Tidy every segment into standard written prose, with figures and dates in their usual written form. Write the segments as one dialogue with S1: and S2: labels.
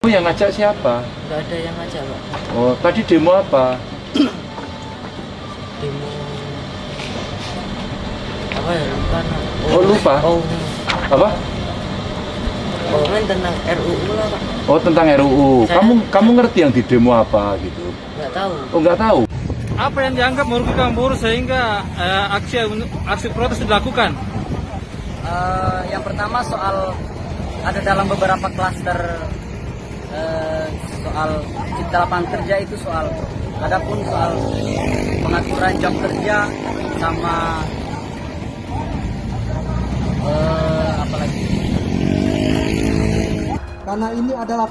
S1: yang ngajak siapa?
S2: Nggak ada yang ngajak, Pak.
S1: Oh, tadi demo apa?
S2: Demo apa ya, lupa.
S1: Oh, lupa? Apa?
S2: Ngomongin tentang RUU lah, Pak.
S1: Oh, tentang RUU. Kamu ngerti yang di demo apa gitu?
S2: Nggak tahu.
S1: Oh, nggak tahu.
S3: Apa yang dianggap merugikan buruh sehingga aksi protes dilakukan?
S2: Yang pertama soal ada dalam beberapa klaster soal cipta lapangan kerja itu adapun soal pengaturan jam kerja sama apa lagi?
S4: Karena ini adalah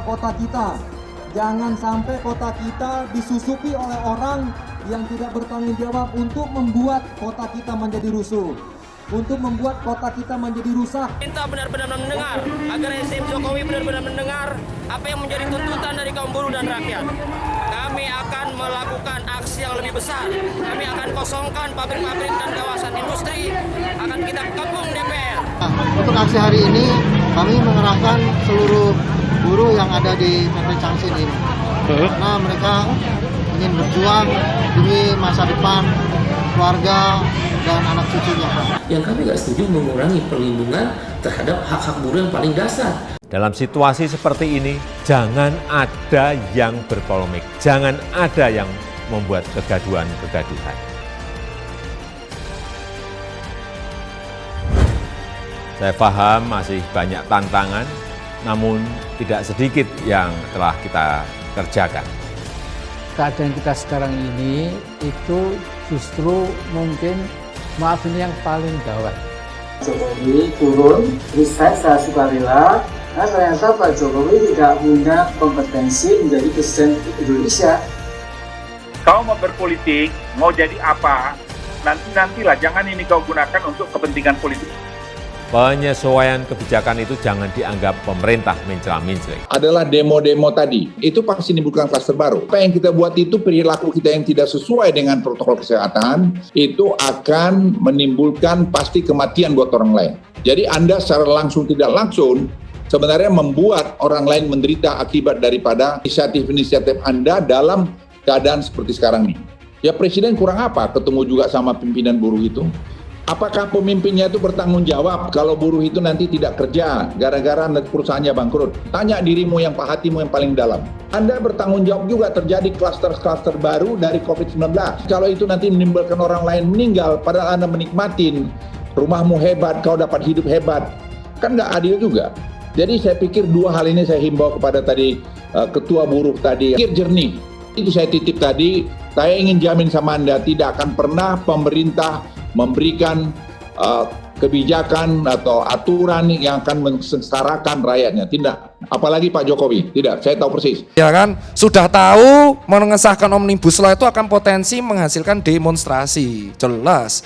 S4: kota kita. Jangan sampai kota kita disusupi oleh orang yang tidak bertanggung jawab untuk membuat kota kita menjadi rusuh, untuk membuat kota kita menjadi rusak.
S5: Kita benar-benar mendengar agar SDM Jokowi benar-benar mendengar apa yang menjadi tuntutan dari kaum buruh dan rakyat. Kami akan melakukan aksi yang lebih besar. Kami akan kosongkan pabrik-pabrik dan kawasan industri. Akan kita kepung DPR.
S6: Untuk aksi hari ini kami mengerahkan seluruh buruh yang ada di PT Changsin ini. Karena mereka ingin berjuang demi masa depan keluarga dan anak cucunya.
S7: Yang kami nggak setuju mengurangi perlindungan terhadap hak-hak buruh yang paling dasar.
S8: Dalam situasi seperti ini, jangan ada yang berpolemik, jangan ada yang membuat kegaduhan-kegaduhan. Saya paham masih banyak tantangan, namun tidak sedikit yang telah kita kerjakan.
S9: Keadaan kita sekarang ini itu justru mungkin ini yang paling gawat.
S10: Jokowi turun, resign secara sukarela, karena ternyata Pak Jokowi tidak punya kompetensi menjadi presiden Indonesia.
S11: Kau mau berpolitik, mau jadi apa, nantilah, jangan ini kau gunakan untuk kepentingan politik.
S8: Penyesuaian kebijakan itu jangan dianggap pemerintah mencela-mencela.
S12: Adalah demo-demo tadi, itu pasti menimbulkan klaster baru. Apa yang kita buat itu, perilaku kita yang tidak sesuai dengan protokol kesehatan, itu akan menimbulkan pasti kematian buat orang lain. Jadi Anda secara langsung tidak langsung, sebenarnya membuat orang lain menderita akibat daripada inisiatif-inisiatif Anda dalam keadaan seperti sekarang ini. Ya Presiden kurang apa ketemu juga sama pimpinan buruh itu? Apakah pemimpinnya itu bertanggung jawab kalau buruh itu nanti tidak kerja gara-gara perusahaannya bangkrut? Tanya dirimu yang hatimu yang paling dalam. Anda bertanggung jawab juga terjadi klaster-klaster baru dari COVID-19. Kalau itu nanti menimbulkan orang lain meninggal, padahal Anda menikmatin rumahmu hebat, kau dapat hidup hebat. Kan nggak adil juga. Jadi saya pikir dua hal ini saya himbau kepada tadi ketua buruh tadi. Pikir jernih. Itu saya titip tadi, saya ingin jamin sama Anda tidak akan pernah pemerintah memberikan kebijakan atau aturan yang akan mensengsarakan rakyatnya. Tidak. Apalagi Pak Jokowi. Tidak. Saya tahu persis.
S13: Ya kan, sudah tahu mengesahkan Omnibus Law itu akan potensi menghasilkan demonstrasi. Jelas.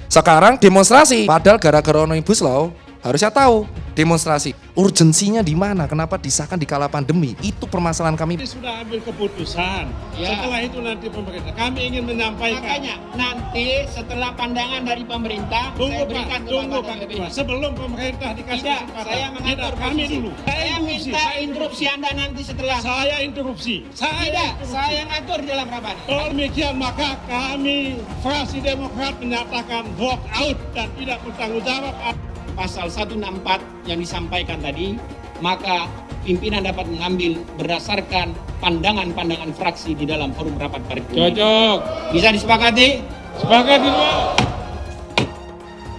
S13: Sekarang demonstrasi, padahal gara-gara Omnibus Law harusnya tahu demonstrasi. Urgensinya di mana? Kenapa disahkan di kala pandemi? Itu permasalahan kami.
S3: Ini sudah ambil keputusan. Ya. Setelah itu nanti pemerintah. Kami ingin menyampaikan.
S5: Makanya nanti setelah pandangan dari pemerintah,
S3: tunggu Pak Ketua. Sebelum pemerintah dikasih kesempatan.
S5: Saya mengatur
S3: kami dulu.
S5: Saya minta interupsi Anda nanti setelah.
S3: Saya interupsi.
S5: Saya ngatur dalam rapat.
S3: Kalau demikian maka kami fraksi Demokrat menyatakan walk out dan tidak bertanggung jawab.
S5: Pasal 164 yang disampaikan tadi, maka pimpinan dapat mengambil berdasarkan pandangan-pandangan fraksi di dalam forum rapat paripurna.
S3: Cocok.
S5: Bisa disepakati?
S3: Sepakati Pak.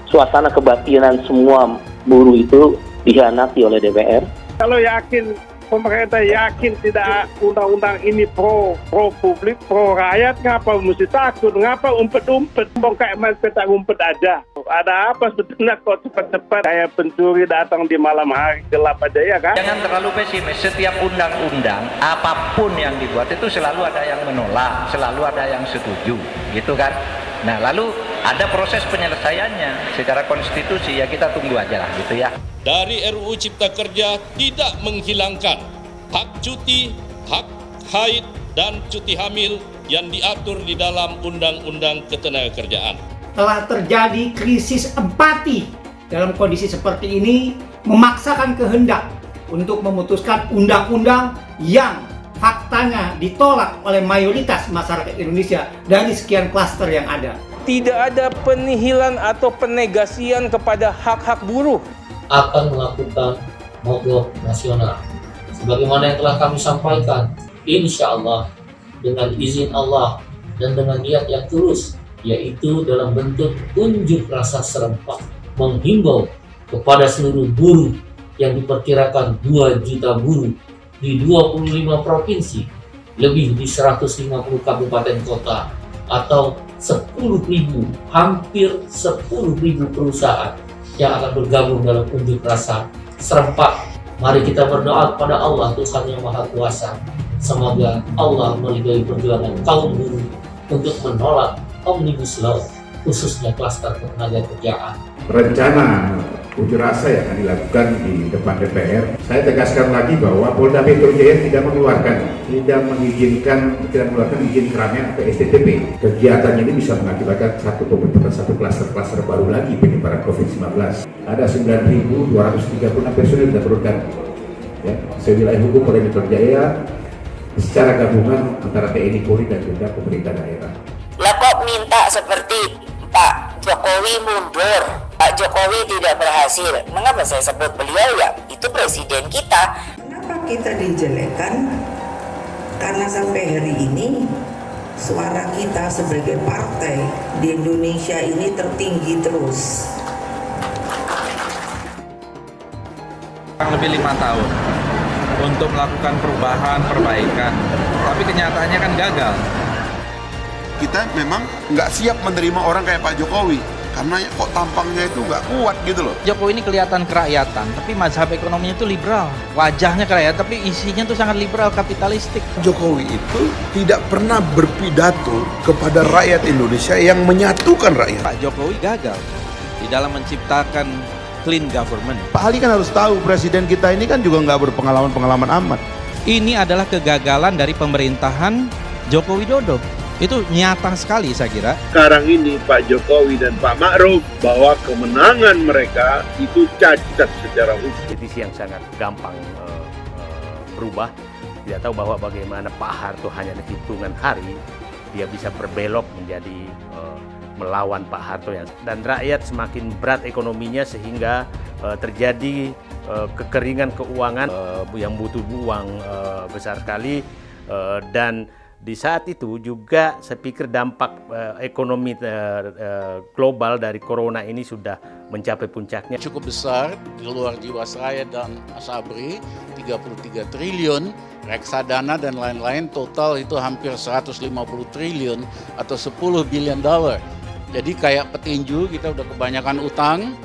S7: Suasana kebatinan semua buruh itu dikhianati oleh DPR.
S11: Kalau yakin pemerintah yakin tidak undang-undang ini pro publik, pro rakyat, ngapa mesti takut? Ngapa umpet-umpet? Bongkak emas petak umpet aja. Ada apa sebetulnya kok cepat-cepat kayak pencuri datang di malam hari gelap aja ya kan?
S14: Jangan terlalu pesimis. Setiap undang-undang apapun yang dibuat itu selalu ada yang menolak, selalu ada yang setuju, gitu kan? Nah, lalu ada proses penyelesaiannya secara konstitusi, ya kita tunggu aja lah gitu ya.
S15: Dari RUU Cipta Kerja tidak menghilangkan hak cuti, hak haid, dan cuti hamil yang diatur di dalam Undang-Undang Ketenagakerjaan.
S16: Telah terjadi krisis empati dalam kondisi seperti ini memaksakan kehendak untuk memutuskan undang-undang yang faktanya ditolak oleh mayoritas masyarakat Indonesia dari sekian klaster yang ada.
S17: Tidak ada penihilan atau penegasian kepada hak-hak buruh.
S7: Akan melakukan mogok nasional. Sebagaimana yang telah kami sampaikan, insya Allah dengan izin Allah dan dengan niat yang tulus, yaitu dalam bentuk unjuk rasa serempak menghimbau kepada seluruh buruh yang diperkirakan 2 juta buruh di 25 provinsi, lebih di 150 kabupaten kota, atau 10.000, hampir 10.000 perusahaan yang akan bergabung dalam unjuk rasa serempak. Mari kita berdoa kepada Allah, Tuhan yang Maha Kuasa. Semoga Allah meridhai perjuangan kaum buruh untuk menolak Omnibus Law, khususnya klaster ketenagakerjaan.
S18: Rencana unjuk rasa yang akan dilakukan di depan DPR, saya tegaskan lagi bahwa Polda Metro Jaya tidak mengizinkan izin keramaian atau STTP. Kegiatan ini bisa mengakibatkan pembentukan satu klaster baru lagi penyebaran COVID-19. Ada 9.236 personil diperlukan. Ya, sewilayah hukum Polda Metro Jaya secara gabungan antara TNI, Polri dan juga pemerintah daerah.
S19: Lah kok minta seperti Pak Jokowi mundur, Pak Jokowi tidak berhasil. Mengapa saya sebut beliau? Ya itu presiden kita.
S20: Kenapa kita dijelekan? Karena sampai hari ini suara kita sebagai partai di Indonesia ini tertinggi terus.
S21: Lebih 5 tahun untuk melakukan perubahan, perbaikan, tapi kenyataannya kan gagal.
S22: Kita memang nggak siap menerima orang kayak Pak Jokowi karena kok tampangnya itu nggak kuat gitu loh.
S23: Jokowi ini kelihatan kerakyatan, tapi mazhab ekonominya itu liberal. Wajahnya kerakyatan, tapi isinya tuh sangat liberal, kapitalistik.
S22: Jokowi itu tidak pernah berpidato kepada rakyat Indonesia yang menyatukan rakyat.
S23: Pak Jokowi gagal di dalam menciptakan clean government.
S22: Pak Ali kan harus tahu presiden kita ini kan juga nggak berpengalaman amat.
S23: Ini adalah kegagalan dari pemerintahan Joko Widodo. Itu nyata sekali saya kira.
S11: Sekarang ini Pak Jokowi dan Pak Ma'ruf bahwa kemenangan mereka itu cacat secara hukum.
S24: Politisi yang sangat gampang berubah. Dia tahu bahwa bagaimana Pak Harto hanya hitungan hari dia bisa berbelok menjadi melawan Pak Harto dan rakyat semakin berat ekonominya sehingga terjadi kekeringan keuangan yang butuh uang besar sekali dan di saat itu juga saya pikir dampak ekonomi global dari corona ini sudah mencapai puncaknya.
S25: Cukup besar di luar Jiwasraya dan Asabri, 33 triliun, reksadana dan lain-lain total itu hampir 150 triliun atau 10 billion dollar. Jadi kayak petinju kita udah kebanyakan utang,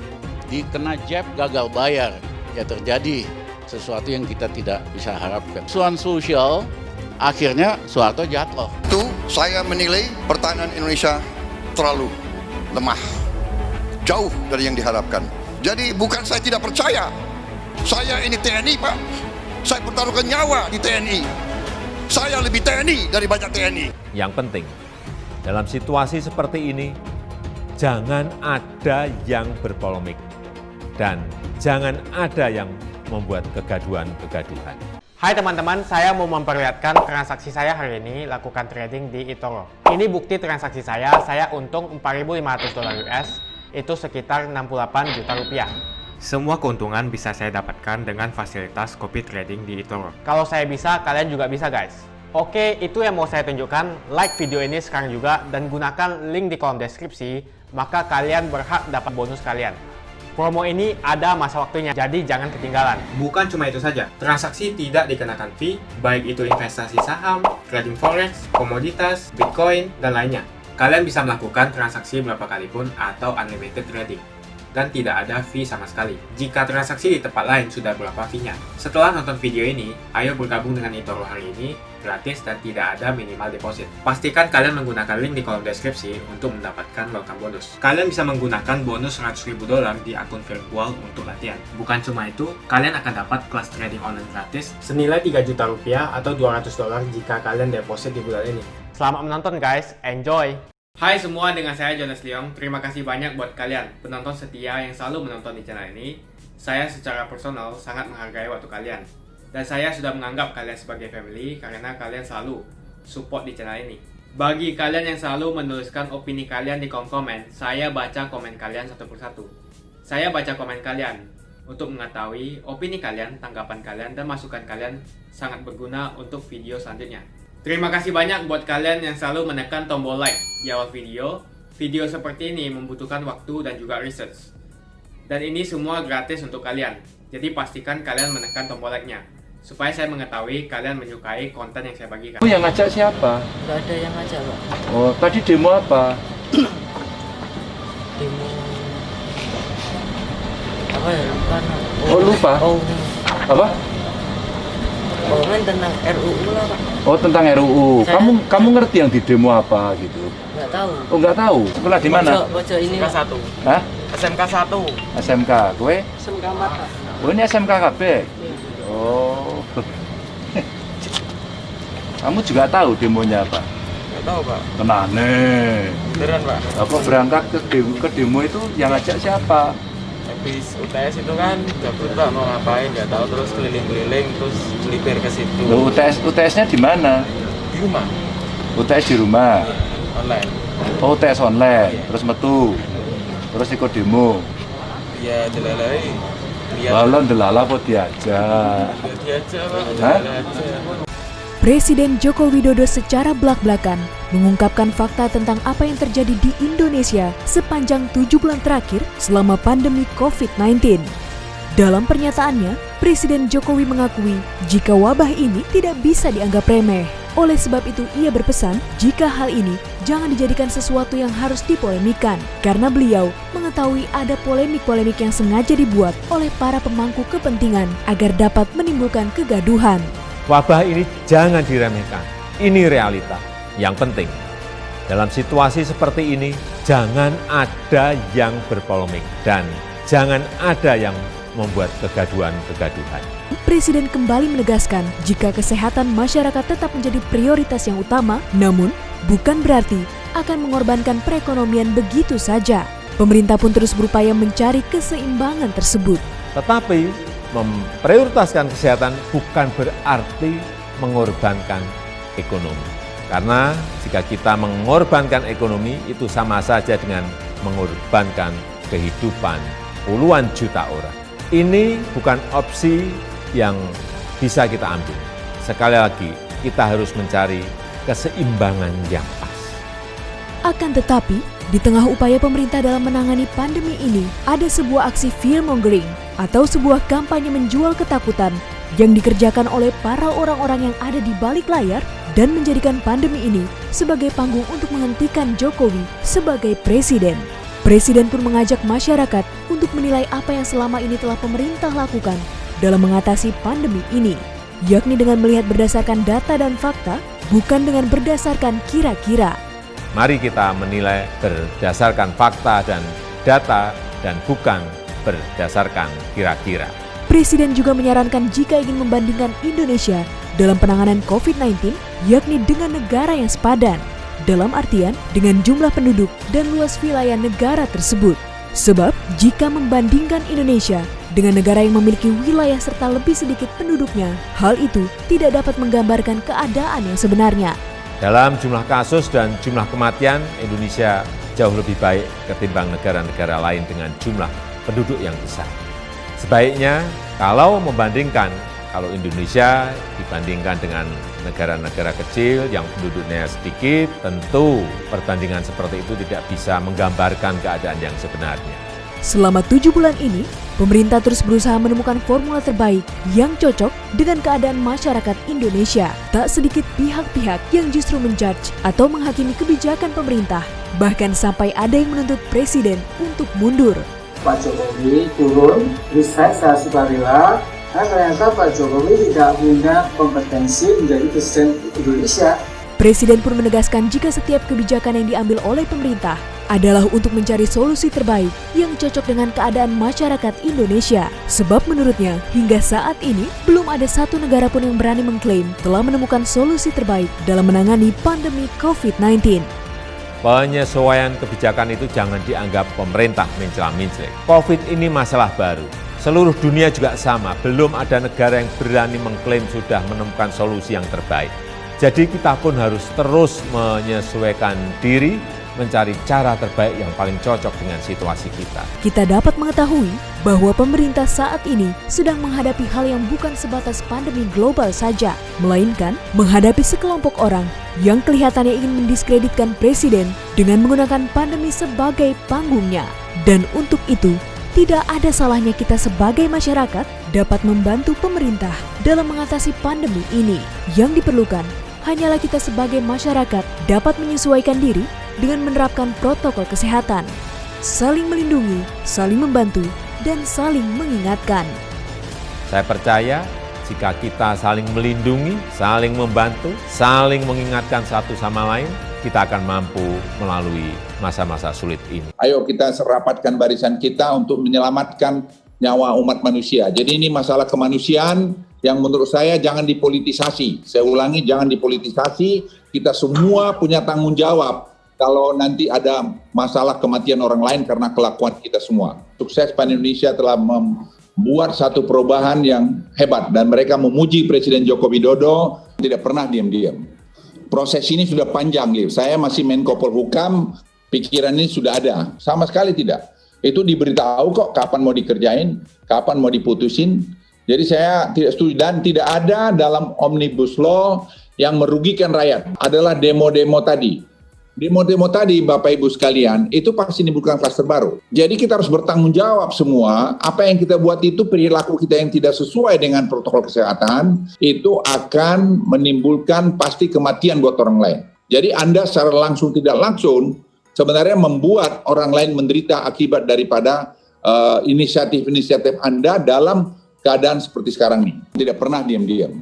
S25: dikena jab gagal bayar. Ya terjadi sesuatu yang kita tidak bisa harapkan. Soal sosial, akhirnya Soeharto jatuh.
S22: Itu saya menilai pertahanan Indonesia terlalu lemah. Jauh dari yang diharapkan. Jadi bukan saya tidak percaya. Saya ini TNI Pak. Saya pertaruhkan nyawa di TNI. Saya lebih TNI dari banyak TNI.
S8: Yang penting, dalam situasi seperti ini, jangan ada yang berpolemik. Dan jangan ada yang membuat kegaduhan-kegaduhan.
S26: Hai teman-teman, saya mau memperlihatkan transaksi saya hari ini lakukan trading di eToro. Ini bukti transaksi saya untung $4.500 US, itu sekitar 68 juta rupiah.
S27: Semua keuntungan bisa saya dapatkan dengan fasilitas copy trading di eToro.
S26: Kalau saya bisa, kalian juga bisa guys. Oke, itu yang mau saya tunjukkan. Like video ini sekarang juga dan gunakan link di kolom deskripsi, maka kalian berhak dapat bonus kalian. Promo ini ada masa waktunya, jadi jangan ketinggalan.
S27: Bukan cuma itu saja, transaksi tidak dikenakan fee, baik itu investasi saham, trading forex, komoditas, bitcoin, dan lainnya. Kalian bisa melakukan transaksi berapa kali pun atau unlimited trading. Dan tidak ada fee sama sekali. Jika transaksi di tempat lain sudah berapa fee-nya. Setelah nonton video ini, ayo bergabung dengan eToro hari ini, gratis dan tidak ada minimal deposit. Pastikan kalian menggunakan link di kolom deskripsi untuk mendapatkan welcome bonus. Kalian bisa menggunakan bonus $100.000 di akun virtual untuk latihan. Bukan cuma itu, kalian akan dapat kelas trading online gratis senilai 3 juta rupiah atau $200 jika kalian deposit di bulan ini.
S26: Selamat menonton guys, enjoy!
S27: Hai semua, dengan saya Jonas Leong. Terima kasih banyak buat kalian penonton setia yang selalu menonton di channel ini. Saya secara personal sangat menghargai waktu kalian. Dan saya sudah menganggap kalian sebagai family karena kalian selalu support di channel ini. Bagi kalian yang selalu menuliskan opini kalian di kolom komen, saya baca komen kalian satu persatu. Saya baca komen kalian untuk mengetahui opini kalian, tanggapan kalian, dan masukan kalian sangat berguna untuk video selanjutnya. Terima kasih banyak buat kalian yang selalu menekan tombol like di awal video. Video seperti ini membutuhkan waktu dan juga research. Dan ini semua gratis untuk kalian. Jadi pastikan kalian menekan tombol like-nya supaya saya mengetahui kalian menyukai konten yang saya bagikan.
S1: Yang ngajak siapa?
S2: Gak ada yang ngajak, Pak.
S1: Oh, tadi demo apa?
S2: Demo apa ya?
S1: Oh, lupa.
S2: Oh.
S1: Apa?
S2: Komen tentang RUU lah, Pak.
S1: Oh, tentang RUU. Kamu ngerti yang di demo apa gitu?
S2: Nggak tahu.
S1: Oh, nggak tahu. Sekolah di mana?
S2: Baca ini.
S1: SMK 1. Hah?
S2: SMK 1.
S1: SMK. Kowe?
S2: SMK 4.
S1: Oh, ini SMK KB. Oh. Kamu juga tahu demonya apa?
S2: Nggak tahu, Pak.
S1: Tenane.
S2: Beneran, Pak.
S1: Apa berangkat ke demo itu yang ngajak siapa?
S2: Habis UTS itu kan gabut, Pak, mau ngapain nggak tahu, terus keliling-keliling terus melipir ke situ.
S1: Loh, UTS-nya di mana?
S2: Di rumah.
S1: UTS di rumah.
S2: Online.
S1: Oh, UTS online. Terus metu. Terus ikut demo.
S2: Iya, dilalai.
S1: Balon delala apa diajak?
S2: Diajak, Pak.
S1: Hah?
S4: Presiden Joko Widodo secara belak-belakan mengungkapkan fakta tentang apa yang terjadi di Indonesia sepanjang 7 bulan terakhir selama pandemi COVID-19. Dalam pernyataannya, Presiden Jokowi mengakui jika wabah ini tidak bisa dianggap remeh. Oleh sebab itu, ia berpesan jika hal ini jangan dijadikan sesuatu yang harus dipolemikan, karena beliau mengetahui ada polemik-polemik yang sengaja dibuat oleh para pemangku kepentingan agar dapat menimbulkan kegaduhan.
S8: Wabah ini jangan diremehkan. Ini realita. Yang penting, dalam situasi seperti ini, jangan ada yang berpolemik dan jangan ada yang membuat kegaduhan-kegaduhan.
S4: Presiden kembali menegaskan jika kesehatan masyarakat tetap menjadi prioritas yang utama, namun bukan berarti akan mengorbankan perekonomian begitu saja. Pemerintah pun terus berupaya mencari keseimbangan tersebut.
S8: Tetapi memprioritaskan kesehatan bukan berarti mengorbankan ekonomi. Karena jika kita mengorbankan ekonomi, itu sama saja dengan mengorbankan kehidupan puluhan juta orang. Ini bukan opsi yang bisa kita ambil. Sekali lagi, kita harus mencari keseimbangan yang pas.
S4: Akan tetapi, di tengah upaya pemerintah dalam menangani pandemi ini, ada sebuah aksi fear-mongering atau sebuah kampanye menjual ketakutan yang dikerjakan oleh para orang-orang yang ada di balik layar dan menjadikan pandemi ini sebagai panggung untuk menghentikan Jokowi sebagai presiden. Presiden pun mengajak masyarakat untuk menilai apa yang selama ini telah pemerintah lakukan dalam mengatasi pandemi ini, yakni dengan melihat berdasarkan data dan fakta, bukan dengan berdasarkan kira-kira.
S8: Mari kita menilai berdasarkan fakta dan data dan bukan berdasarkan kira-kira.
S4: Presiden juga menyarankan jika ingin membandingkan Indonesia dalam penanganan COVID-19, yakni dengan negara yang sepadan, dalam artian dengan jumlah penduduk dan luas wilayah negara tersebut. Sebab jika membandingkan Indonesia dengan negara yang memiliki wilayah serta lebih sedikit penduduknya, hal itu tidak dapat menggambarkan keadaan yang sebenarnya.
S8: Dalam jumlah kasus dan jumlah kematian, Indonesia jauh lebih baik ketimbang negara-negara lain dengan jumlah penduduk yang besar. Sebaiknya kalau Indonesia dibandingkan dengan negara-negara kecil yang penduduknya sedikit, tentu perbandingan seperti itu tidak bisa menggambarkan keadaan yang sebenarnya.
S4: Selama 7 bulan ini, pemerintah terus berusaha menemukan formula terbaik yang cocok dengan keadaan masyarakat Indonesia. Tak sedikit pihak-pihak yang justru menjudge atau menghakimi kebijakan pemerintah, bahkan sampai ada yang menuntut presiden untuk mundur.
S6: Pak Jokowi turun, resign secara sukarela, karena ternyata Pak Jokowi tidak punya kompetensi menjadi presiden Indonesia.
S4: Presiden pun menegaskan jika setiap kebijakan yang diambil oleh pemerintah adalah untuk mencari solusi terbaik yang cocok dengan keadaan masyarakat Indonesia. Sebab menurutnya, hingga saat ini belum ada satu negara pun yang berani mengklaim telah menemukan solusi terbaik dalam menangani pandemi COVID-19.
S8: Penyesuaian kebijakan itu jangan dianggap pemerintah mencela-mencela. COVID ini masalah baru. Seluruh dunia juga sama, belum ada negara yang berani mengklaim sudah menemukan solusi yang terbaik. Jadi kita pun harus terus menyesuaikan diri, mencari cara terbaik yang paling cocok dengan situasi kita.
S4: Kita dapat mengetahui bahwa pemerintah saat ini sedang menghadapi hal yang bukan sebatas pandemi global saja, melainkan menghadapi sekelompok orang yang kelihatannya ingin mendiskreditkan presiden dengan menggunakan pandemi sebagai panggungnya. Dan untuk itu, tidak ada salahnya kita sebagai masyarakat dapat membantu pemerintah dalam mengatasi pandemi ini. Yang diperlukan hanyalah kita sebagai masyarakat dapat menyesuaikan diri dengan menerapkan protokol kesehatan, saling melindungi, saling membantu, dan saling mengingatkan.
S8: Saya percaya jika kita saling melindungi, saling membantu, saling mengingatkan satu sama lain, kita akan mampu melalui masa-masa sulit ini.
S18: Ayo kita serapatkan barisan kita untuk menyelamatkan nyawa umat manusia. Jadi ini masalah kemanusiaan yang menurut saya jangan dipolitisasi. Saya ulangi, jangan dipolitisasi. Kita semua punya tanggung jawab kalau nanti ada masalah kematian orang lain karena kelakuan kita semua. Sukses PAN Indonesia telah membuat satu perubahan yang hebat dan mereka memuji Presiden Joko Widodo tidak pernah diam-diam. Proses ini sudah panjang, Liv. Saya masih Menko Polhukam, pikiran ini sudah ada. Sama sekali tidak. Itu diberitahu kok kapan mau dikerjain, kapan mau diputusin. Jadi saya tidak setuju dan tidak ada dalam Omnibus Law yang merugikan rakyat. Adalah demo-demo tadi. Demo-demo tadi, Bapak Ibu sekalian, itu pasti menimbulkan klaster baru. Jadi kita harus bertanggung jawab semua, apa yang kita buat itu perilaku kita yang tidak sesuai dengan protokol kesehatan, itu akan menimbulkan pasti kematian buat orang lain. Jadi Anda secara langsung tidak langsung, sebenarnya membuat orang lain menderita akibat daripada inisiatif-inisiatif Anda dalam keadaan seperti sekarang ini. Tidak pernah diam-diam.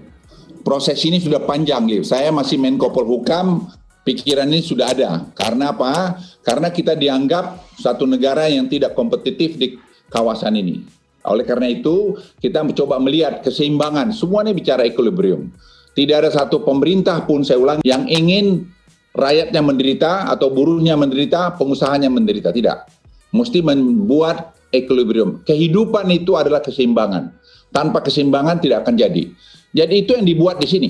S18: Proses ini sudah panjang, Liv. Saya masih Menko Polhukam, pikiran ini sudah ada. Karena apa? Karena kita dianggap satu negara yang tidak kompetitif di kawasan ini. Oleh karena itu, kita mencoba melihat keseimbangan. Semuanya bicara equilibrium. Tidak ada satu pemerintah pun, saya ulang, yang ingin rakyatnya menderita atau buruhnya menderita, pengusahanya menderita. Tidak. Mesti membuat equilibrium. Kehidupan itu adalah keseimbangan. Tanpa keseimbangan tidak akan jadi. Jadi itu yang dibuat di sini.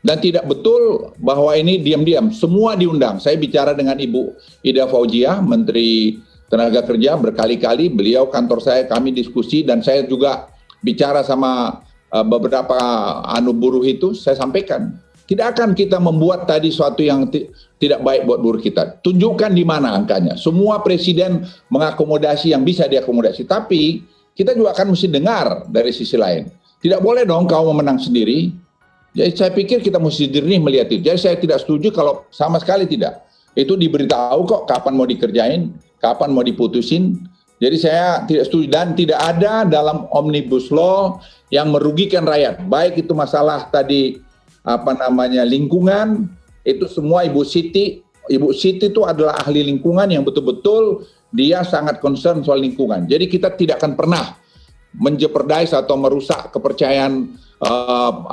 S18: Dan tidak betul bahwa ini diam-diam, semua diundang. Saya bicara dengan Ibu Ida Fauziah, Menteri Tenaga Kerja, berkali-kali beliau kantor saya, kami diskusi, dan saya juga bicara sama beberapa buruh itu, saya sampaikan. Tidak akan kita membuat tadi sesuatu yang tidak baik buat buruh kita. Tunjukkan di mana angkanya. Semua presiden mengakomodasi yang bisa diakomodasi, tapi kita juga akan mesti dengar dari sisi lain. Tidak boleh dong kau menang sendiri. Jadi saya pikir kita mesti jernih melihat itu. Jadi saya tidak setuju kalau sama sekali tidak. Itu diberitahu kok kapan mau dikerjain, kapan mau diputusin. Jadi saya tidak setuju dan tidak ada dalam Omnibus Law yang merugikan rakyat. Baik itu masalah tadi lingkungan, itu semua Ibu Siti itu adalah ahli lingkungan yang betul-betul dia sangat concern soal lingkungan. Jadi kita tidak akan pernah menjeopardize atau merusak kepercayaan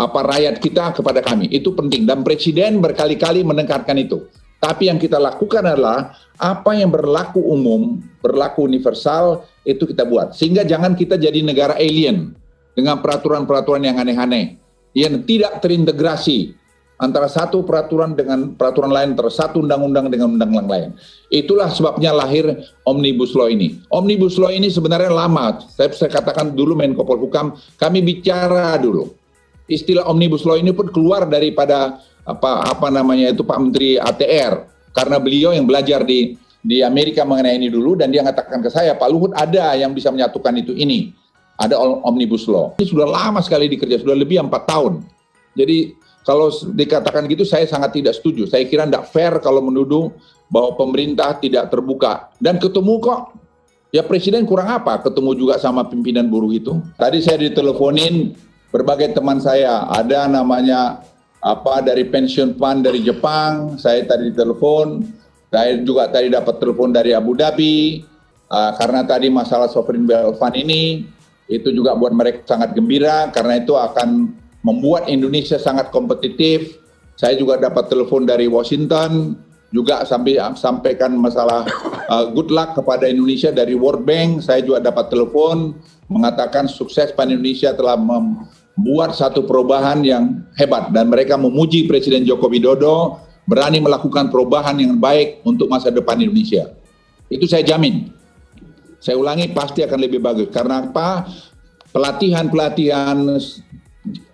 S18: rakyat kita kepada kami. Itu penting dan Presiden berkali-kali menekankan itu. Tapi yang kita lakukan adalah apa yang berlaku umum, berlaku universal, itu kita buat. Sehingga jangan kita jadi negara alien dengan peraturan-peraturan yang aneh-aneh, yang tidak terintegrasi antara satu peraturan dengan peraturan lain, antara satu undang-undang dengan undang-undang lain. Itulah sebabnya lahir Omnibus Law ini. Omnibus Law ini sebenarnya lama. Saya katakan dulu Menko Polhukam, kami bicara dulu. Istilah Omnibus Law ini pun keluar daripada Pak Menteri ATR, karena beliau yang belajar di Amerika mengenai ini dulu, dan dia mengatakan ke saya, Pak Luhut, ada yang bisa menyatukan ini. Ada Omnibus Law. Ini sudah lama sekali dikerja, sudah lebih 4 tahun. Jadi kalau dikatakan gitu saya sangat tidak setuju. Saya kira tidak fair kalau menuduh bahwa pemerintah tidak terbuka. Dan ketemu kok, ya Presiden kurang apa ketemu juga sama pimpinan buruh itu. Tadi saya diteleponin berbagai teman saya, ada namanya dari pension fund dari Jepang, saya tadi ditelepon, saya juga tadi dapat telepon dari Abu Dhabi, karena tadi masalah sovereign wealth fund ini, itu juga buat mereka sangat gembira, karena itu akan membuat Indonesia sangat kompetitif. Saya juga dapat telepon dari Washington, juga sampaikan masalah good luck kepada Indonesia dari World Bank. Saya juga dapat telepon mengatakan sukses PAN Indonesia telah membuat satu perubahan yang hebat dan mereka memuji Presiden Joko Widodo berani melakukan perubahan yang baik untuk masa depan Indonesia. Itu saya jamin. Saya ulangi, pasti akan lebih bagus. Karena apa? Pelatihan-pelatihan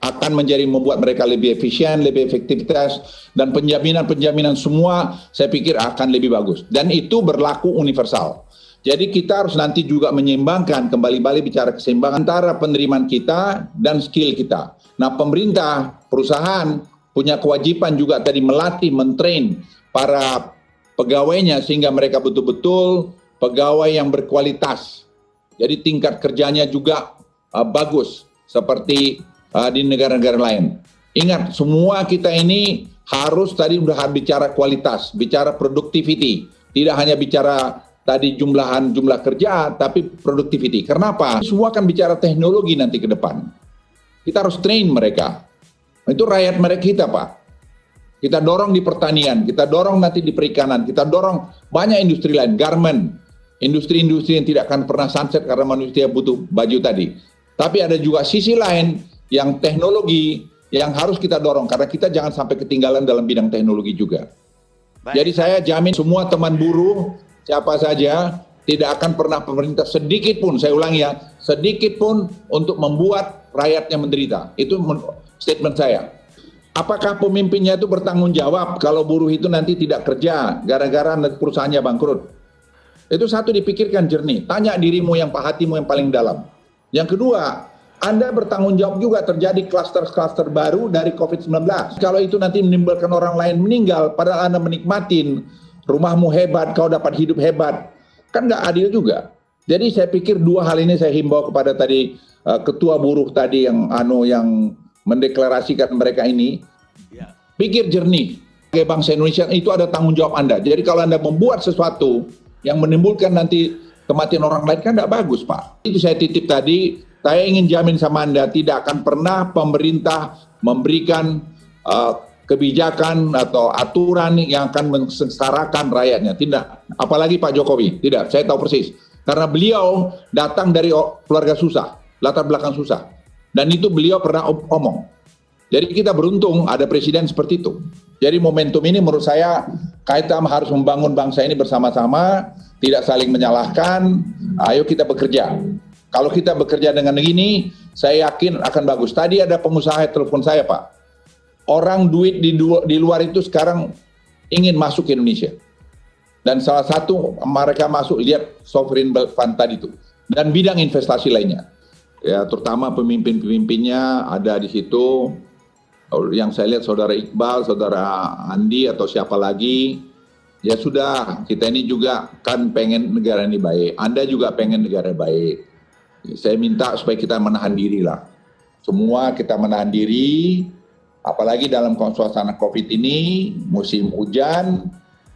S18: akan membuat mereka lebih efisien, lebih efektivitas, dan penjaminan semua saya pikir akan lebih bagus. Dan itu berlaku universal. Jadi kita harus nanti juga menyeimbangkan, kembali bicara keseimbangan antara penerimaan kita dan skill kita. Nah, pemerintah, perusahaan punya kewajiban juga tadi melatih, mentrain para pegawainya sehingga mereka betul-betul pegawai yang berkualitas. Jadi tingkat kerjanya juga bagus seperti di negara-negara lain. Ingat, semua kita ini harus tadi udah bicara kualitas, bicara productivity. Tidak hanya bicara tadi jumlah kerja, tapi productivity. Kenapa? Semua akan bicara teknologi nanti ke depan. Kita harus train mereka. Itu rakyat mereka kita, Pak. Kita dorong di pertanian, kita dorong nanti di perikanan, kita dorong banyak industri lain, garment, industri-industri yang tidak akan pernah sunset karena manusia butuh baju tadi. Tapi ada juga sisi lain yang teknologi yang harus kita dorong karena kita jangan sampai ketinggalan dalam bidang teknologi juga. Jadi saya jamin semua teman buruh, siapa saja, tidak akan pernah pemerintah sedikit pun, saya ulangi ya, sedikit pun untuk membuat rakyatnya menderita. Itu statement saya. Apakah pemimpinnya itu bertanggung jawab kalau buruh itu nanti tidak kerja gara-gara perusahaannya bangkrut? Itu satu, dipikirkan jernih. Tanya dirimu hatimu yang paling dalam. Yang kedua, Anda bertanggung jawab juga terjadi klaster-klaster baru dari COVID-19. Kalau itu nanti menimbulkan orang lain meninggal, padahal Anda menikmatin rumahmu hebat, kau dapat hidup hebat. Kan nggak adil juga. Jadi saya pikir dua hal ini saya himbau kepada tadi ketua buruh tadi yang mendeklarasikan mereka ini. Pikir jernih. Sebagai bangsa Indonesia itu ada tanggung jawab Anda. Jadi kalau Anda membuat sesuatu yang menimbulkan nanti kematian orang lain kan tidak bagus, Pak. Itu saya titip tadi, saya ingin jamin sama Anda tidak akan pernah pemerintah memberikan kebijakan atau aturan yang akan mensengsarakan rakyatnya. Tidak. Apalagi Pak Jokowi. Tidak, saya tahu persis. Karena beliau datang dari keluarga susah, latar belakang susah. Dan itu beliau pernah omong. Jadi kita beruntung ada presiden seperti itu. Jadi momentum ini menurut saya kita harus membangun bangsa ini bersama-sama, tidak saling menyalahkan. Ayo kita bekerja. Kalau kita bekerja dengan begini, saya yakin akan bagus. Tadi ada pengusaha telepon saya, Pak. Orang duit di luar itu sekarang ingin masuk ke Indonesia. Dan salah satu mereka masuk, lihat sovereign wealth fund tadi itu. Dan bidang investasi lainnya. Ya, terutama pemimpin-pemimpinnya ada di situ. Yang saya lihat saudara Iqbal, saudara Andi atau siapa lagi, ya sudah, kita ini juga kan pengen negara ini baik. Anda juga pengen negara baik. Saya minta supaya kita menahan diri lah. Semua kita menahan diri, apalagi dalam suasana COVID ini, musim hujan,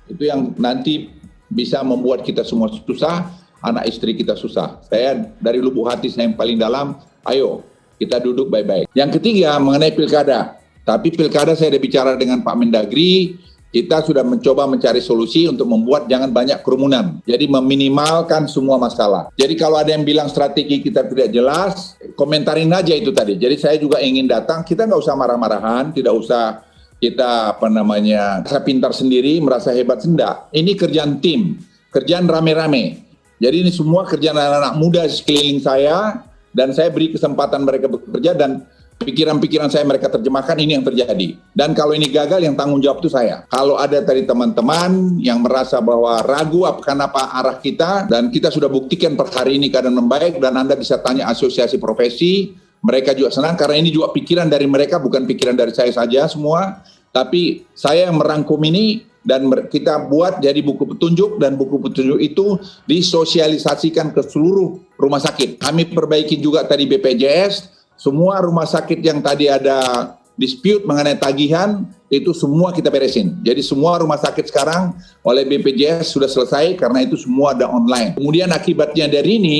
S18: itu yang nanti bisa membuat kita semua susah, anak istri kita susah. Saya dari lubuk hati saya yang paling dalam, ayo kita duduk baik-baik. Yang ketiga mengenai pilkada. Tapi pilkada saya sudah bicara dengan Pak Mendagri, kita sudah mencoba mencari solusi untuk membuat jangan banyak kerumunan. Jadi meminimalkan semua masalah. Jadi kalau ada yang bilang strategi kita tidak jelas, komentarin aja itu tadi. Jadi saya juga ingin datang, kita nggak usah marah-marahan, tidak usah kita merasa pintar sendiri, merasa hebat, enggak. Ini kerjaan tim, kerjaan rame-rame. Jadi ini semua kerjaan anak-anak muda sekeliling saya, dan saya beri kesempatan mereka bekerja, dan pikiran-pikiran saya mereka terjemahkan, ini yang terjadi. Dan kalau ini gagal, yang tanggung jawab itu saya. Kalau ada dari teman-teman yang merasa bahwa ragu akan apa arah kita, dan kita sudah buktikan per hari ini keadaan membaik, dan Anda bisa tanya asosiasi profesi, mereka juga senang, karena ini juga pikiran dari mereka, bukan pikiran dari saya saja semua, tapi saya yang merangkum ini, dan kita buat jadi buku petunjuk, dan buku petunjuk itu disosialisasikan ke seluruh rumah sakit. Kami perbaiki juga tadi BPJS, semua rumah sakit yang tadi ada dispute mengenai tagihan, itu semua kita beresin. Jadi semua rumah sakit sekarang oleh BPJS sudah selesai karena itu semua ada online. Kemudian akibatnya dari ini,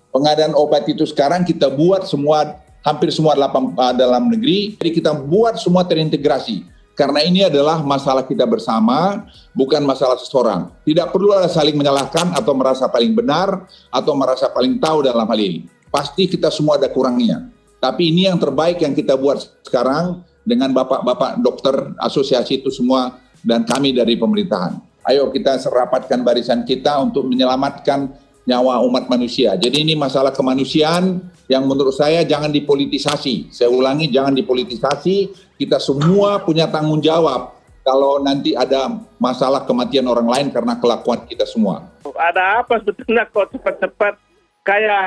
S18: pengadaan obat itu sekarang kita buat semua, hampir semua dalam negeri. Jadi kita buat semua terintegrasi.
S3: Karena ini adalah masalah kita bersama, bukan masalah seseorang. Tidak perlu ada saling menyalahkan atau merasa paling benar atau merasa paling tahu dalam hal ini. Pasti kita semua ada kurangnya. Tapi ini yang terbaik yang kita buat sekarang dengan bapak-bapak dokter, asosiasi itu semua, dan kami dari pemerintahan. Ayo kita serapatkan barisan kita untuk menyelamatkan nyawa umat manusia. Jadi ini masalah kemanusiaan yang menurut saya jangan dipolitisasi. Saya ulangi, jangan dipolitisasi. Kita semua punya tanggung jawab kalau nanti ada masalah kematian orang lain karena kelakuan kita semua.
S11: Ada apa sebetulnya kok cepat-cepat kayak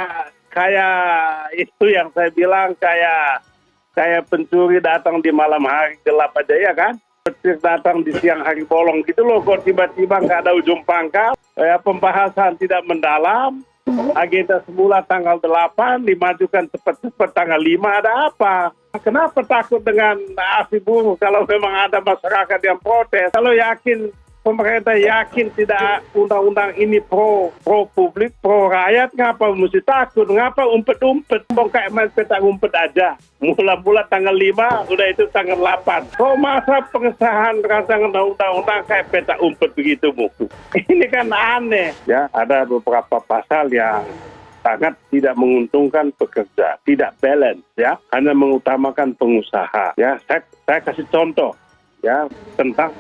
S11: itu yang saya bilang kayak pencuri datang di malam hari gelap aja ya kan? Petir datang di siang hari bolong gitu loh, kok tiba-tiba nggak ada ujung pangkal. Pembahasan tidak mendalam, agenda semula tanggal 8, dimajukan cepat-cepat tanggal 5, ada apa? Kenapa takut dengan aksi buruh kalau memang ada masyarakat yang protes? Kalau yakin, pemerintah yakin tidak undang-undang ini pro publik, pro rakyat, ngapa mesti takut? Ngapa umpet-umpet? Kayak main petak umpet aja. Mula-mula tanggal 5, udah itu tanggal 8. Kok masa pengesahan rancangan undang-undang kayak petak umpet begitu, Bu? Ini kan aneh. Ya, ada beberapa pasal yang sangat tidak menguntungkan pekerja, tidak balance, ya, hanya mengutamakan pengusaha. Ya, saya kasih contoh. Ya, tentang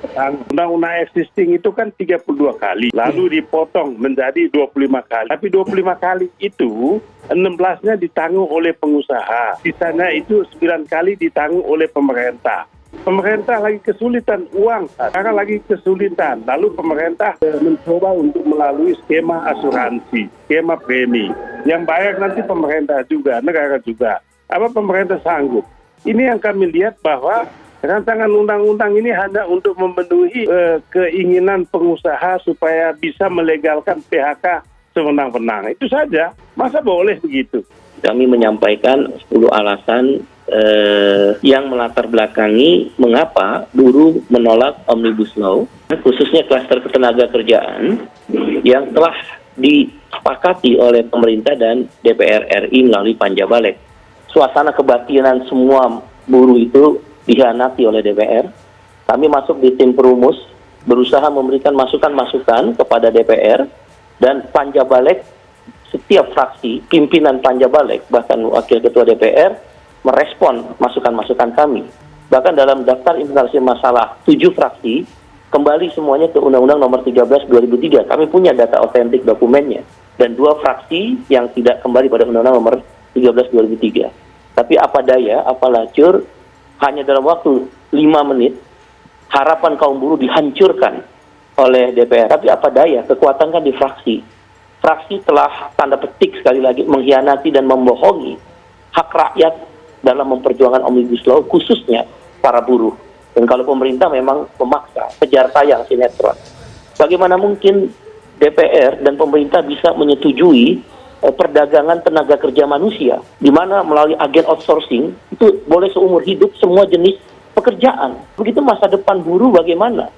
S11: undang-undang existing itu kan 32 kali, lalu dipotong menjadi 25 kali. Tapi 25 kali itu 16-nya ditanggung oleh pengusaha, sisanya itu 9 kali ditanggung oleh pemerintah. Pemerintah lagi kesulitan uang, sekarang lagi kesulitan. Lalu pemerintah mencoba untuk melalui skema asuransi, skema premi. Yang bayar nanti pemerintah juga, negara juga. Apa pemerintah sanggup? Ini yang kami lihat bahwa rancangan undang-undang ini hanya untuk memenuhi keinginan pengusaha supaya bisa melegalkan PHK sewenang-wenang. Itu saja. Masa boleh begitu?
S5: Kami menyampaikan 10 alasan yang melatar belakangi mengapa buruh menolak Omnibus Law, khususnya klaster ketenaga kerjaan yang telah disepakati oleh pemerintah dan DPR RI melalui Panja Balek. Suasana kebatinan semua buruh itu dihianati oleh DPR. Kami masuk di tim perumus, berusaha memberikan masukan-masukan kepada DPR, dan Panja Balek, setiap fraksi, pimpinan Panja Balek, bahkan wakil ketua DPR, merespon masukan-masukan kami. Bahkan dalam daftar inventarisir masalah 7 fraksi, kembali semuanya ke Undang-Undang Nomor 13 2003. Kami punya data otentik dokumennya. Dan 2 fraksi yang tidak kembali pada Undang-Undang Nomor 13 2003. Tapi apa daya, apa lacur, hanya dalam waktu 5 menit, harapan kaum buruh dihancurkan oleh DPR. Tapi apa daya, kekuatan kan di fraksi. Fraksi telah tanda petik sekali lagi mengkhianati dan membohongi hak rakyat dalam memperjuangkan Omnibus Law, khususnya para buruh. Dan kalau pemerintah memang memaksa, kejar tayang sinetron. Bagaimana mungkin DPR dan pemerintah bisa menyetujui perdagangan tenaga kerja manusia, di mana melalui agen outsourcing itu boleh seumur hidup semua jenis pekerjaan. Begitu masa depan buruh bagaimana?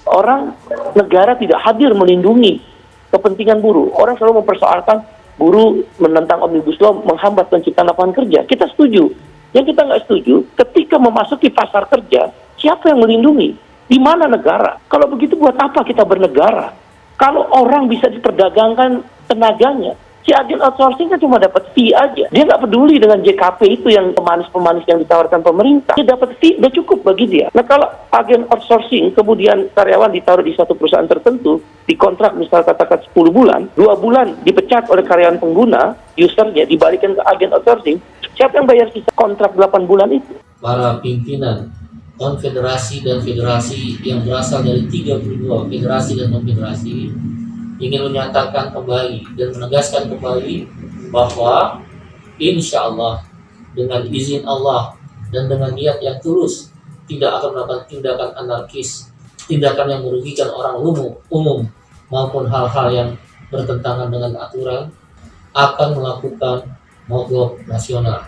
S5: Orang, negara tidak hadir melindungi kepentingan buruh. Orang selalu mempersoalkan buruh menentang Omnibus Law menghambat penciptaan lapangan kerja. Kita setuju. Yang kita nggak setuju, ketika memasuki pasar kerja, siapa yang melindungi? Di mana negara? Kalau begitu buat apa kita bernegara? Kalau orang bisa diperdagangkan tenaganya, si agen outsourcing kan cuma dapat fee aja. Dia nggak peduli dengan JKP itu yang pemanis-pemanis yang ditawarkan pemerintah. Dia dapat fee, udah cukup bagi dia. Nah kalau agen outsourcing kemudian karyawan ditaruh di satu perusahaan tertentu, dikontrak misal katakan 10 bulan, 2 bulan dipecat oleh karyawan pengguna, usernya dibalikan ke agen outsourcing, siapa yang bayar sisa kontrak 8 bulan itu?
S7: Para pimpinan konfederasi dan federasi yang berasal dari 32 federasi dan konfederasi ingin menyatakan kembali dan menegaskan kembali bahwa insya Allah dengan izin Allah dan dengan niat yang tulus tidak akan melakukan tindakan anarkis, tindakan yang merugikan orang umum maupun hal-hal yang bertentangan dengan aturan, akan melakukan mogok nasional.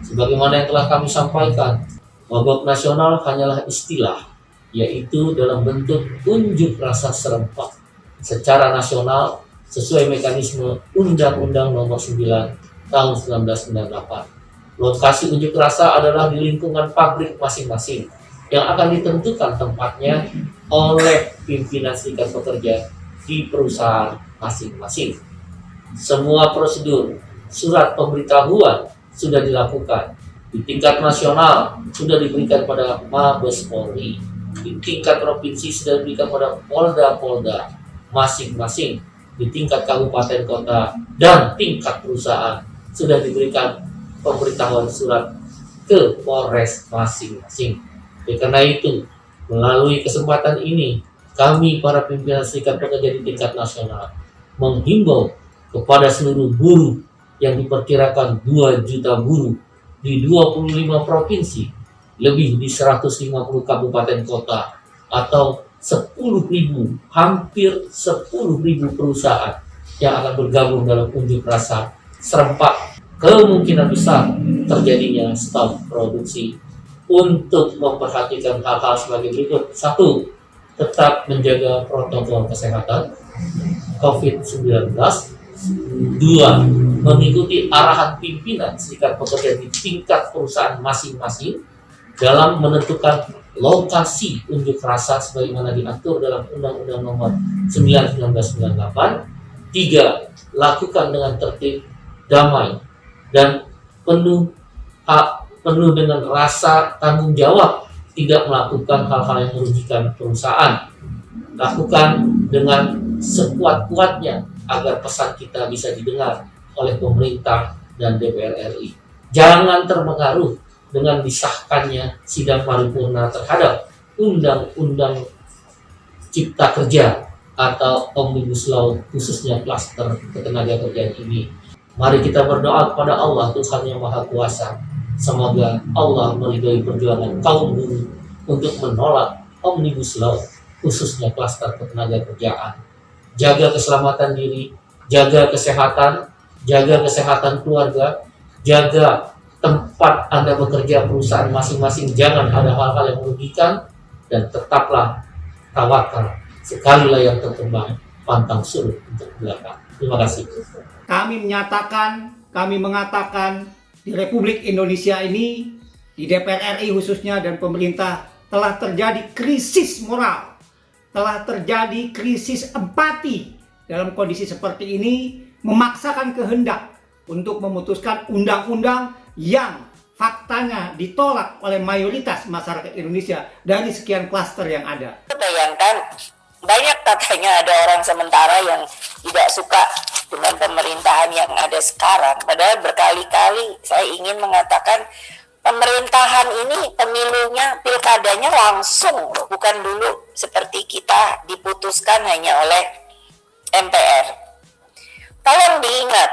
S7: Sebagaimana yang telah kami sampaikan, mogok nasional hanyalah istilah, yaitu dalam bentuk unjuk rasa serempak secara nasional sesuai mekanisme Undang-Undang Nomor 9 Tahun 1998. Lokasi unjuk rasa adalah di lingkungan pabrik masing-masing yang akan ditentukan tempatnya oleh pimpinan serikat pekerja di perusahaan masing-masing. Semua prosedur surat pemberitahuan sudah dilakukan. Di tingkat nasional sudah diberikan pada Mabes Polri. Di tingkat provinsi sudah diberikan pada polda-polda masing-masing. Di tingkat kabupaten kota dan tingkat perusahaan sudah diberikan pemberitahuan surat ke Polres masing-masing. Karena itu, melalui kesempatan ini, kami para pimpinan serikat pekerja di tingkat nasional menghimbau kepada seluruh buruh yang diperkirakan 2 juta buruh di 25 provinsi, lebih di 150 kabupaten kota, atau 10.000, hampir 10.000 perusahaan yang akan bergabung dalam unjuk rasa serempak. Kemungkinan besar terjadinya stop produksi. Untuk memperhatikan hal-hal sebagai berikut. 1. Tetap menjaga protokol kesehatan COVID-19. 2. Mengikuti arahan pimpinan serikat pekerja di tingkat perusahaan masing-masing dalam menentukan lokasi unjuk rasa sebagaimana diatur dalam Undang-Undang Nomor 9 1998. 3. Lakukan dengan tertib, damai, dan penuh dengan rasa tanggung jawab, tidak melakukan hal-hal yang merugikan perusahaan. Lakukan dengan sekuat-kuatnya agar pesan kita bisa didengar oleh pemerintah dan DPR RI. Jangan terpengaruh dengan disahkannya sidang paripurna terhadap Undang-Undang Cipta Kerja atau Omnibus Law, khususnya klaster ketenagakerjaan ini. Mari kita berdoa kepada Allah, Tuhan yang Maha Kuasa. Semoga Allah meridhoi perjuangan kaum buruh untuk menolak Omnibus Law, khususnya klaster ketenagakerjaan. Jaga keselamatan diri, jaga kesehatan keluarga, jaga tempat Anda bekerja, perusahaan masing-masing, jangan ada hal-hal yang merugikan, dan tetaplah tawakal. Sekali layar terkembang, pantang surut untuk belakang. Terima kasih.
S9: Kami mengatakan di Republik Indonesia ini, di DPR RI khususnya dan pemerintah, telah terjadi krisis moral, telah terjadi krisis empati. Dalam kondisi seperti ini, memaksakan kehendak untuk memutuskan undang-undang yang faktanya ditolak oleh mayoritas masyarakat Indonesia dari sekian klaster yang ada.
S19: Bayangkan, banyak katanya ada orang sementara yang tidak suka dengan pemerintahan yang ada sekarang. Padahal berkali-kali saya ingin mengatakan pemerintahan ini pemilunya, pilkadanya langsung, bukan dulu seperti kita diputuskan hanya oleh MPR. Tolong diingat,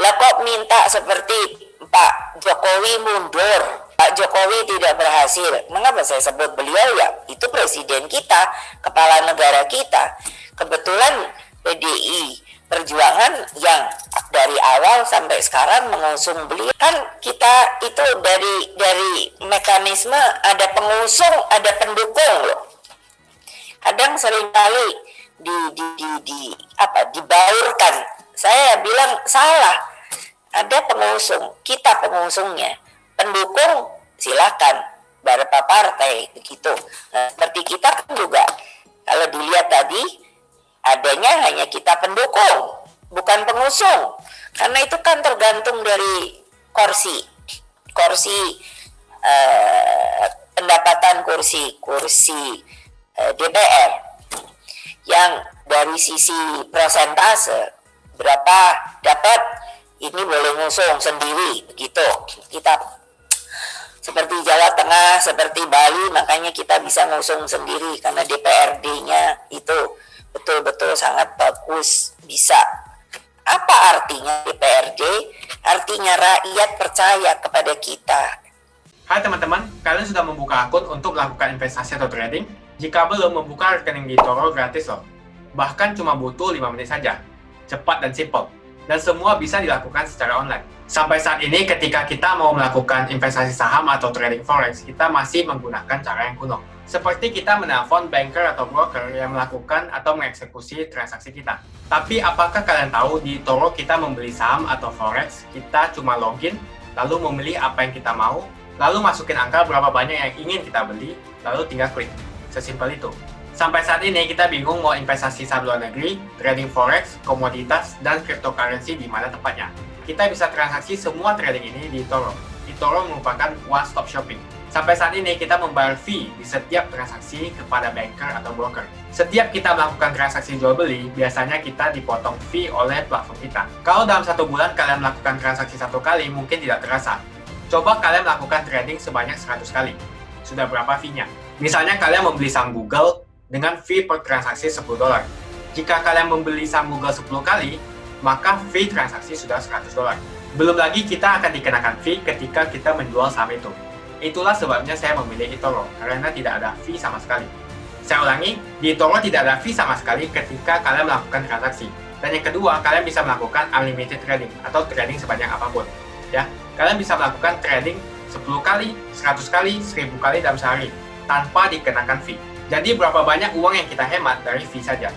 S19: lah kok minta seperti Pak Jokowi mundur, Pak Jokowi tidak berhasil. Mengapa saya sebut beliau? Ya, itu presiden kita, kepala negara kita. Kebetulan PDI Perjuangan yang dari awal sampai sekarang mengusung beliau. Kan kita itu dari mekanisme ada pengusung, ada pendukung loh. Kadang seringkali dibaurkan. Saya bilang salah. Ada pengusung, kita pengusungnya. Pendukung silakan, beberapa partai begitu. Nah, seperti kita kan juga kalau dilihat tadi adanya hanya kita pendukung, bukan pengusung. Karena itu kan tergantung dari kursi pendapatan kursi DPR. Yang dari sisi persentase berapa dapat, ini boleh ngusung sendiri begitu. Kita seperti Jawa Tengah, seperti Bali, makanya kita bisa ngusung sendiri karena DPRD-nya itu betul-betul sangat bagus, bisa. Apa artinya DPRD? Artinya rakyat percaya kepada kita.
S27: Hai teman-teman, kalian sudah membuka akun untuk melakukan investasi atau trading? Jika belum, membuka rekening di Toro gratis loh. Bahkan cuma butuh 5 menit saja. Cepat dan simple. Dan semua bisa dilakukan secara online. Sampai saat ini ketika kita mau melakukan investasi saham atau trading forex, kita masih menggunakan cara yang kuno. Seperti kita menelpon banker atau broker yang melakukan atau mengeksekusi transaksi kita. Tapi apakah kalian tahu di Toro kita membeli saham atau forex, kita cuma login, lalu memilih apa yang kita mau, lalu masukin angka berapa banyak yang ingin kita beli, lalu tinggal klik. Sesimpel itu. Sampai saat ini kita bingung mau investasi saham luar negeri, trading forex, komoditas, dan cryptocurrency di mana tepatnya. Kita bisa transaksi semua trading ini di eToro. eToro merupakan one-stop shopping. Sampai saat ini kita membayar fee di setiap transaksi kepada banker atau broker. Setiap kita melakukan transaksi jual beli, biasanya kita dipotong fee oleh platform kita. Kalau dalam 1 bulan kalian melakukan transaksi 1 kali, mungkin tidak terasa. Coba kalian melakukan trading sebanyak 100 kali. Sudah berapa fee-nya? Misalnya kalian membeli saham Google dengan fee per transaksi $10. Jika kalian membeli saham Google 10 kali, maka fee transaksi sudah $100. Belum lagi kita akan dikenakan fee ketika kita menjual saham itu. Itulah sebabnya saya memilih eToro, karena tidak ada fee sama sekali. Saya ulangi, di eToro tidak ada fee sama sekali ketika kalian melakukan transaksi. Dan yang kedua, kalian bisa melakukan unlimited trading atau trading sebanyak apapun. Ya, kalian bisa melakukan trading 10 kali, 100 kali, 1000 kali dalam sehari tanpa dikenakan fee. Jadi berapa banyak uang yang kita hemat dari fee saja.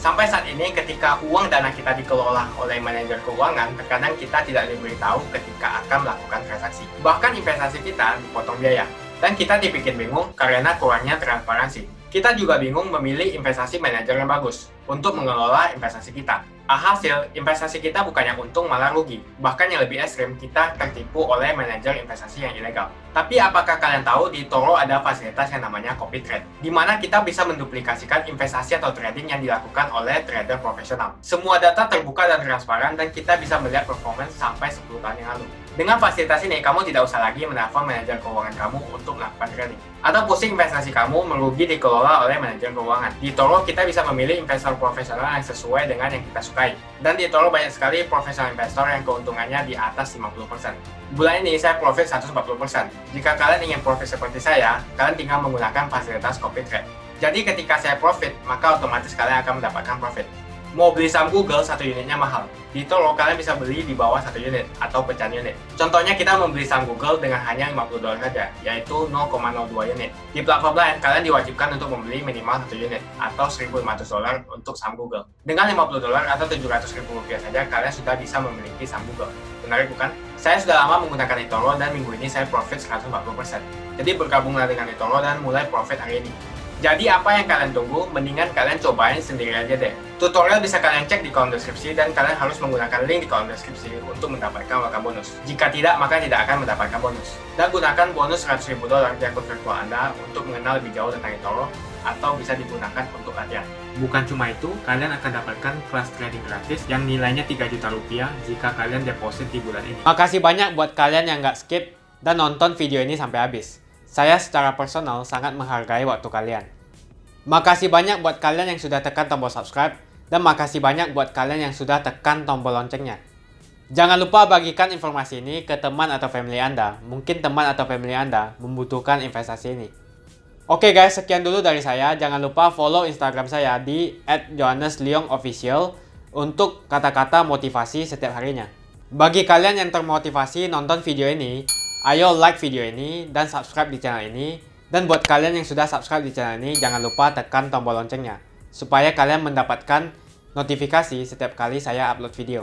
S27: Sampai saat ini ketika uang dana kita dikelola oleh manajer keuangan, terkadang kita tidak diberitahu ketika akan melakukan transaksi. Bahkan investasi kita dipotong biaya. Dan kita dibikin bingung karena kurangnya transparansi. Kita juga bingung memilih investasi manajer yang bagus untuk mengelola investasi kita. Alhasil, investasi kita bukannya untung malah rugi. Bahkan yang lebih ekstrim, kita tertipu oleh manajer investasi yang ilegal. Tapi apakah kalian tahu di eToro ada fasilitas yang namanya copy trade, di mana kita bisa menduplikasikan investasi atau trading yang dilakukan oleh trader profesional. Semua data terbuka dan transparan dan kita bisa melihat performance sampai 10 tahun yang lalu. Dengan fasilitas ini, kamu tidak usah lagi menelpon manajer keuangan kamu untuk melakukan trading. Atau pusing investasi kamu merugi dikelola oleh manajer keuangan. Di eToro, kita bisa memilih investor profesional yang sesuai dengan yang kita sukai. Dan di eToro banyak sekali profesional investor yang keuntungannya di atas 50%. Bulan ini saya profit 140%. Jika kalian ingin profit seperti saya, kalian tinggal menggunakan fasilitas copy trade. Jadi ketika saya profit, maka otomatis kalian akan mendapatkan profit. Mau beli saham Google, 1 unitnya mahal. Di eToro, kalian bisa beli di bawah 1 unit atau pecahan unit. Contohnya kita membeli saham Google dengan hanya $50 saja, yaitu 0,02 unit. Di platform lain, kalian diwajibkan untuk membeli minimal 1 unit atau $1.500 untuk saham Google. Dengan $50 atau Rp700.000 saja, kalian sudah bisa memiliki saham Google. Menarik bukan? Saya sudah lama menggunakan eToro dan minggu ini saya profit 140%. Jadi bergabunglah dengan eToro dan mulai profit hari ini. Jadi apa yang kalian tunggu? Mendingan kalian cobain sendiri aja deh. Tutorial bisa kalian cek di kolom deskripsi dan kalian harus menggunakan link di kolom deskripsi untuk mendapatkan welcome bonus. Jika tidak, maka tidak akan mendapatkan bonus. Dan gunakan bonus $100.000 di akun virtual Anda untuk mengenal lebih jauh tentang eToro atau bisa digunakan untuk latihan. Bukan cuma itu, kalian akan dapatkan kelas trading gratis yang nilainya Rp3 juta jika kalian deposit di bulan ini. Makasih banyak buat kalian yang nggak skip dan nonton video ini sampai habis. Saya secara personal sangat menghargai waktu kalian. Makasih banyak buat kalian yang sudah tekan tombol subscribe dan makasih banyak buat kalian yang sudah tekan tombol loncengnya. Jangan lupa bagikan informasi ini ke teman atau family Anda. Mungkin teman atau family Anda membutuhkan investasi ini. Oke guys, sekian dulu dari saya. Jangan lupa follow Instagram saya di @johannesleongofficial untuk kata-kata motivasi setiap harinya. Bagi kalian yang termotivasi nonton video ini, ayo like video ini dan subscribe di channel ini. Dan buat kalian yang sudah subscribe di channel ini, jangan lupa tekan tombol loncengnya supaya kalian mendapatkan notifikasi setiap kali saya upload video.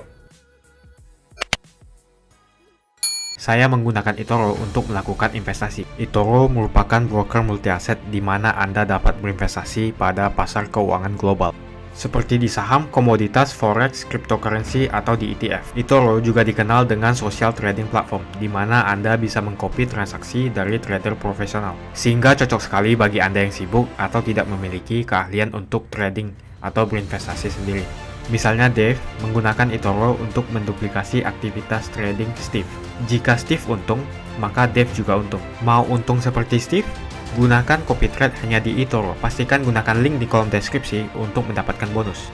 S27: Saya menggunakan eToro untuk melakukan investasi. eToro merupakan broker multi aset di mana Anda dapat berinvestasi pada pasar keuangan global, seperti di saham, komoditas, forex, cryptocurrency, atau di ETF. eToro juga dikenal dengan social trading platform, di mana Anda bisa mengcopy transaksi dari trader profesional, sehingga cocok sekali bagi Anda yang sibuk atau tidak memiliki keahlian untuk trading atau berinvestasi sendiri. Misalnya Dave menggunakan eToro untuk menduplikasi aktivitas trading Steve. Jika Steve untung, maka Dave juga untung. Mau untung seperti Steve? Gunakan copy trade hanya di eToro. Pastikan gunakan link di kolom deskripsi untuk mendapatkan bonus.